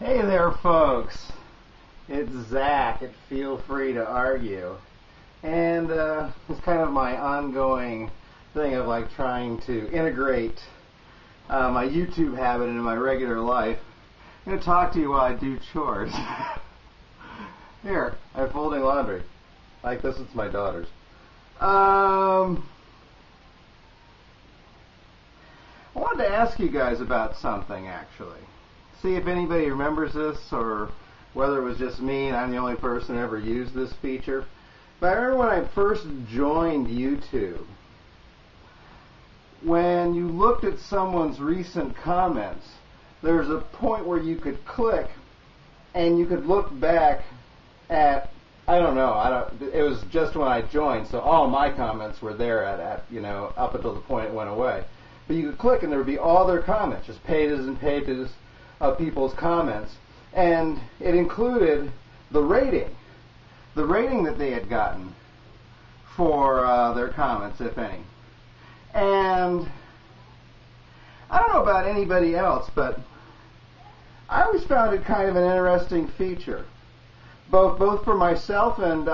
Hey there, folks. It's Zach at Feel Free to Argue. And it's kind of my ongoing thing of like trying to integrate my YouTube habit into my regular life. I'm going to talk to you while I do chores. Here, I'm folding laundry. Like this, it's my daughter's. I wanted to ask you guys about something, actually. See if anybody remembers this, or whether it was just me and I'm the only person who ever used this feature. But I remember when I first joined YouTube, when you looked at someone's recent comments, there was a point where you could click and you could look back at, it was just when I joined, so all my comments were there at up until the point it went away. But you could click and there would be all their comments, just pages and pages of people's comments, and it included the rating that they had gotten for their comments, if any. And I don't know about anybody else, but I always found it kind of an interesting feature, both for myself and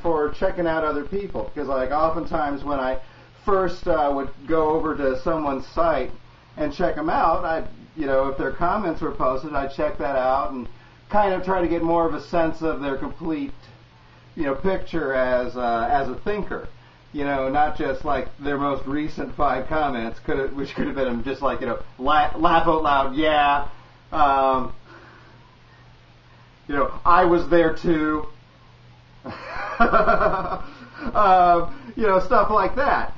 for checking out other people, because like oftentimes when I first would go over to someone's site and check them out, if their comments were posted, I'd check that out and kind of try to get more of a sense of their complete, picture as a thinker. Not just like their most recent 5 comments, which could have been just like, laugh out loud, yeah. I was there too. Stuff like that.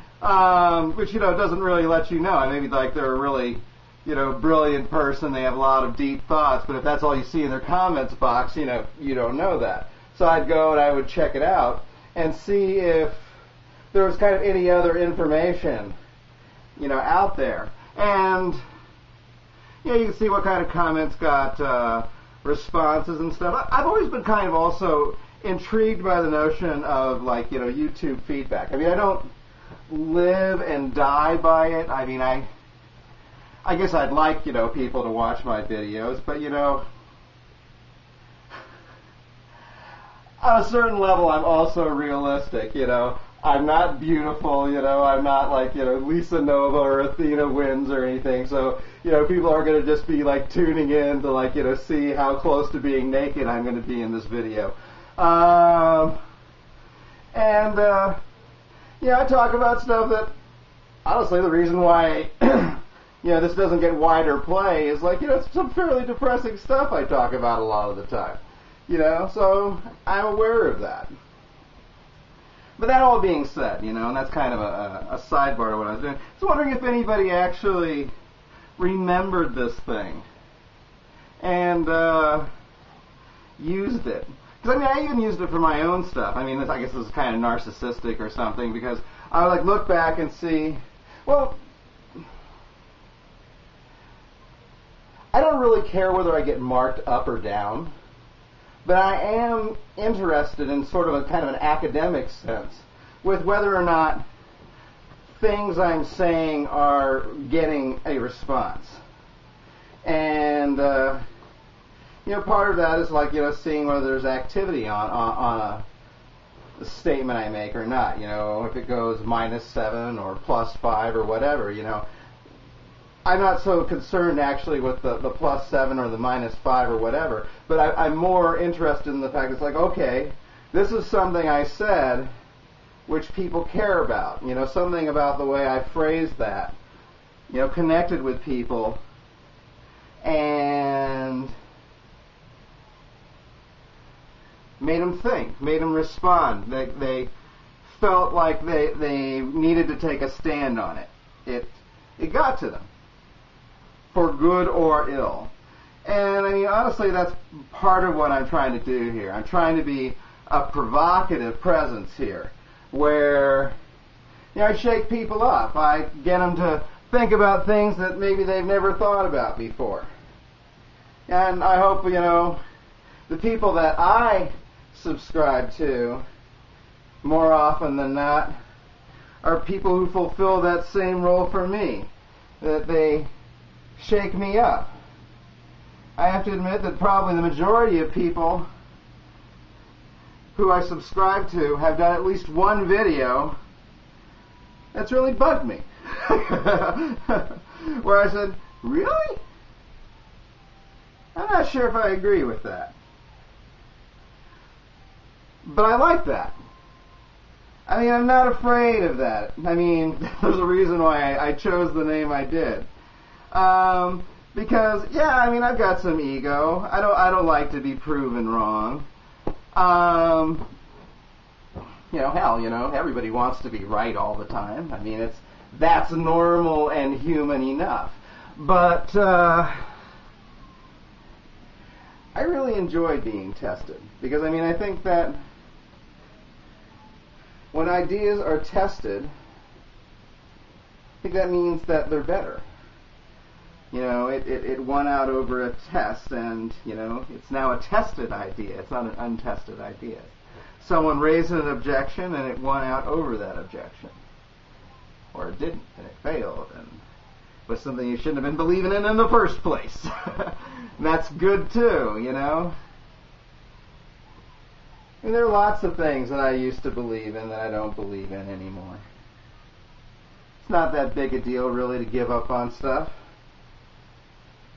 Which, doesn't really let you know. Maybe like they're a really, brilliant person, they have a lot of deep thoughts, but if that's all you see in their comments box, you don't know that. So I'd go and I would check it out and see if there was kind of any other information, out there. And, you can see what kind of comments got responses and stuff. I've always been kind of also intrigued by the notion of, like, YouTube feedback. I mean, I don't live and die by it. I mean, I guess I'd like, people to watch my videos, but, on a certain level, I'm also realistic, I'm not beautiful, I'm not like, Lisa Nova or Athena Wins or anything, so, people are going to just be, like, tuning in to, like, see how close to being naked I'm going to be in this video. I talk about stuff that, honestly, the reason why, this doesn't get wider play is like, it's some fairly depressing stuff I talk about a lot of the time. So I'm aware of that. But that all being said, and that's kind of a sidebar to what I was doing. I was wondering if anybody actually remembered this thing and used it. Because, I even used it for my own stuff. I guess this is kind of narcissistic or something, because I would, like, look back and see, well, I don't really care whether I get marked up or down, but I am interested in sort of a kind of an academic sense with whether or not things I'm saying are getting a response. And, part of that is like, seeing whether there's activity on a statement I make or not. If it goes -7 or +5 or whatever, I'm not so concerned actually with the +7 or the -5 or whatever, but I'm more interested in the fact it's like, okay, this is something I said which people care about, something about the way I phrased that, connected with people and made them think, made them respond. They felt like they needed to take a stand on it. It got to them, for good or ill. And honestly, that's part of what I'm trying to do here. I'm trying to be a provocative presence here, where I shake people up. I get them to think about things that maybe they've never thought about before. And I hope, the people that I subscribe to, more often than not, are people who fulfill that same role for me, that they shake me up. I have to admit that probably the majority of people who I subscribe to have done at least one video that's really bugged me. Where I said, really? I'm not sure if I agree with that. But I like that. I mean, I'm not afraid of that. I mean, there's a reason why I chose the name I did. Because, yeah, I mean, I've got some ego. I don't like to be proven wrong. Hell, everybody wants to be right all the time. I mean, that's normal and human enough. But I really enjoy being tested. Because, I mean, I think that when ideas are tested, I think that means that they're better. It won out over a test, and, it's now a tested idea. It's not an untested idea. Someone raised an objection, and it won out over that objection. Or it didn't, and it failed, and was something you shouldn't have been believing in the first place. And that's good, too, I mean, there are lots of things that I used to believe in that I don't believe in anymore. It's not that big a deal, really, to give up on stuff.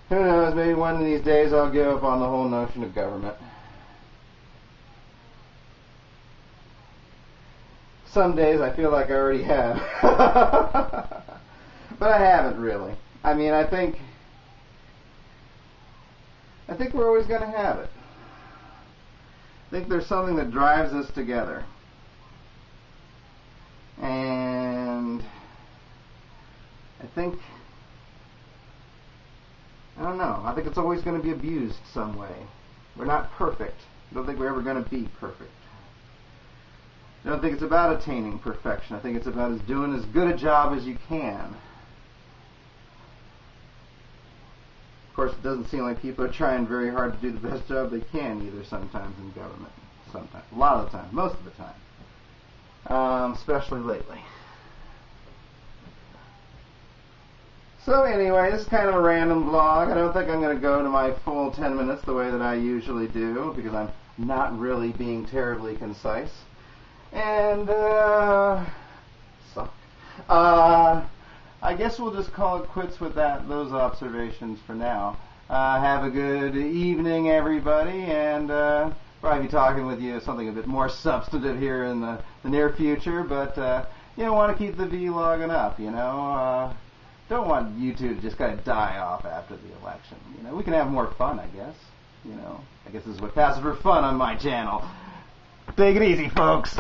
Who knows, maybe one of these days I'll give up on the whole notion of government. Some days I feel like I already have. But I haven't really. I mean, I think we're always going to have it. I think there's something that drives us together. And I think it's always going to be abused some way. We're not perfect. I don't think we're ever going to be perfect. I don't think it's about attaining perfection. I think it's about doing as good a job as you can. Of course, it doesn't seem like people are trying very hard to do the best job they can either sometimes in government. Sometimes. A lot of the time. Most of the time. Especially lately. So anyway, this is kind of a random vlog. I don't think I'm going to go to my full 10 minutes the way that I usually do, because I'm not really being terribly concise. And, I guess we'll just call it quits with those observations for now. Have a good evening, everybody, and probably be talking with you something a bit more substantive here in the near future, but, want to keep the vlogging up, Don't want YouTube to just kind of die off after the election. We can have more fun, I guess. I guess this is what passes for fun on my channel. Take it easy, folks.